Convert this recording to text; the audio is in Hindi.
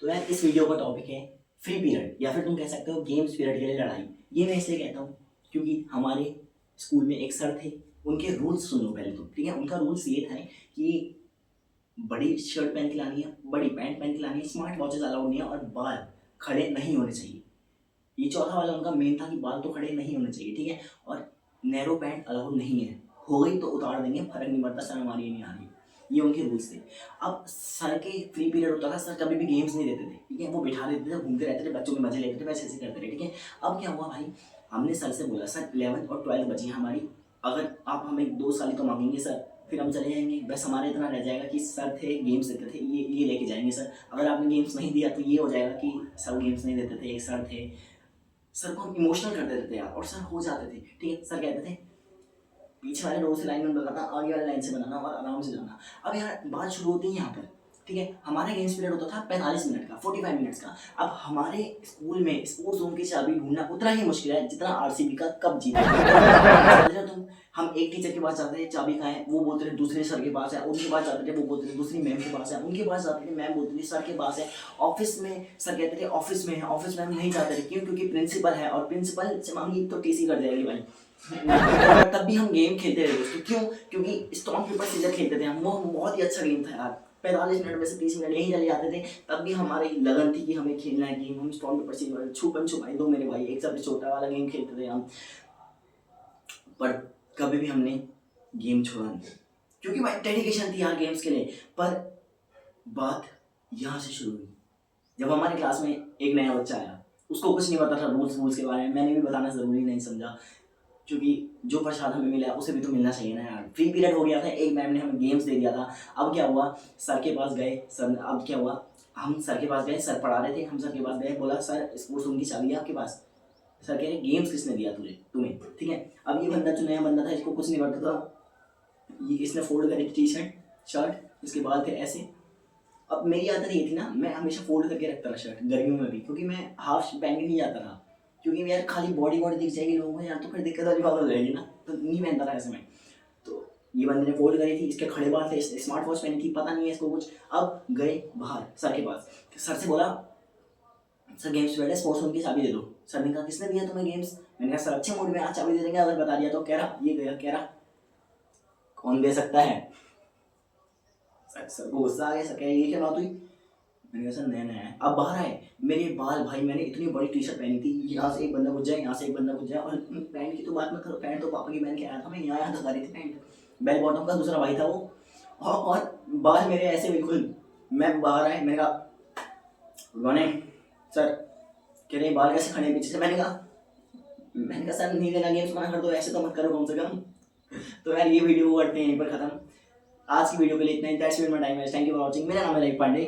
तो यार इस वीडियो का टॉपिक है फ्री पीरियड या फिर तुम कह सकते हो गेम्स पीरियड के लिए लड़ाई। ये मैं इसलिए कहता हूँ क्योंकि हमारे स्कूल में एक सर थे, उनके रूल्स सुन लो पहले तो, ठीक है। उनका रूल्स ये था कि बड़ी शर्ट पहन के लानी है, बड़ी पैंट पहन के लानी है, स्मार्ट वॉचेस अलाउड नहीं है और बाल खड़े नहीं होने चाहिए। ये चौथा वाला उनका मेन था कि बाल तो खड़े नहीं होने चाहिए, ठीक है। और नैरो पैंट अलाउड नहीं है, हो गई तो उतार देंगे, फर्क नहीं पड़ता, सर हमारी नहीं आ रही। ये उनके रूल्स थे। अब सर के फ्री पीरियड होता था, सर कभी भी गेम्स नहीं देते थे, ठीक है। वो बिठा देते थे, घूमते रहते थे, बच्चों के मजे लेते थे, वैसे ऐसे करते थे, ठीक है। अब क्या हुआ भाई, हमने सर से बोला सर 11th और 12th बची है हमारी, अगर आप हमें 2 साल ही तो मांगेंगे सर, फिर हम चले जाएंगे। बस हमारे इतना रह जाएगा कि सर थे गेम्स देते थे, ये लेके जाएंगे सर। अगर आपने गेम्स नहीं दिया तो ये हो जाएगा कि सर गेम्स नहीं देते थे, एक सर थे। सर को हम इमोशनल कर देते थे यार, और सर हो जाते थे, ठीक है। सर कहते थे पीछे वाले रोड से लाइन में बनाना, आगे वाले लाइन से बनाना और आराम से जाना। अब यार बात शुरू होती है यहाँ पर, ठीक है। हमारा गेम्स पीरियड होता था 45 मिनट का, 45 मिनट्स का। अब हमारे स्कूल में स्पोर्ट्स जोन की चाबी ढूंढना उतना ही मुश्किल है जितना आरसीबी का कप जीता समझ रहे हो तुम। हम एक टीचर के पास जाते थे, चाबी कहाँ है, वो बोलते थे दूसरे सर के पास है, उनके पास जाते थे, वो बोलते थे दूसरी मैम के पास है, उनके पास जाते थे, मैम बोलती थी सर के पास है। ऑफिस में सर कहते थे ऑफिस में है, ऑफिस में हम नहीं जाते थे, क्यों? क्योंकि प्रिंसिपल है और प्रिंसिपल से मांगी तो टीसी कर देगी भाई। तब भी हम गेम खेलते रहे दोस्तों, क्यों? क्योंकि स्टोन पेपर सीजर खेलते थे हम, वो बहुत ही अच्छा गेम था यार। 45 मिनट में से 30 मिनट यहीं चले जाते थे, तब भी हमारी लगन थी कि हमें खेलना है गेम। हम स्टोन पेपर सीजर, छुपन छुपाई, दो मेरे भाई, एक सबसे छोटा वाला गेम खेलते थे हम। पर कभी भी हमने गेम छोड़ा नहीं, क्योंकि भाई डेडिकेशन थी यार गेम्स के लिए। पर बात यहाँ से शुरू हुई जब हमारे क्लास में एक नया बच्चा आया, उसको कुछ नहीं पता था रूल्स के बारे में। मैंने भी बताना ज़रूरी नहीं समझा, क्योंकि जो प्रसाद हमें मिला उसे भी तो मिलना चाहिए ना यार। फ्री पीरियड हो गया था, एक मैम ने हमें गेम्स दे दिया था। अब क्या हुआ, सर के पास गए, सर अब क्या हुआ, हम सर के पास गए, सर पढ़ा रहे थे, हम सर के पास गए, बोला सर स्पोर्ट्स रूम की चाबी है आपके पास? सर कह रहे गेम्स किसने दिया तुझे, तुम्हें, ठीक है। अब ये बंदा जो नया बंदा था, इसको कुछ नहीं पता था, ये इसने फोल्ड करी टी शर्ट शर्ट, इसके बाल थे ऐसे। अब मेरी आदत ये थी ना, मैं हमेशा फोल्ड करके रखता था शर्ट, गर्मियों में भी, क्योंकि मैं हाफ पहन के नहीं जाता था, क्योंकि यार खाली बॉडी दिख जाएगी लोगों को यार, तो फिर दिक्कत वाली बात हो जाएगी ना, तो नहीं पहनता था ऐसे में। तो ये बंदे ने फोल्ड करी थी, इसके खड़े बाल थे, स्मार्ट वॉच पहनी थी, पता नहीं है इसको कुछ। अब गए बाहर सर के पास, सर से बोला सर गेम्स पीरियड है, स्पोर्ट्स रूम की चाबी दे दो। सर ने कहा किसने दिया तुम्हें गेम्स? मैंने कहा सर अच्छे मूड में आज चाबी दे देंगे अगर बता दिया तो। कह रहा ये गया, कह रहा कौन दे सकता है? सर को गुस्सा आ गया, सर कह ये क्या बात हुई? मैंने कहा सर नया नया है। अब बाहर आए, मेरे बाल भाई, मैंने इतनी बड़ी टी शर्ट पहनी थी, यहाँ से एक बंदा घुस जाए, यहाँ से एक बंदा घुस जाए, और पैंट की तो बात मत करो, पैंट तो पापा की पहन के आया था मैं, यहाँ यहाँ धगा रही थी पैंट, बेल बॉटम का दूसरा भाई था वो। और बाल मेरे ऐसे बिल्कुल। मैं बाहर आए, मैंने कहा गुड मॉर्निंग सर। कह रहे बाल कैसे खड़े पीछे से? मैंने कहा सर नहीं लेना गेम्स, मना कर दो, ऐसे तो मत करो कम से कम। तो यार ये वीडियो करते हैं यहीं पर खत्म। आज की वीडियो के लिए इतना ही, that's it my time, thank you for watching. मेरा नाम है लाइक पांडे।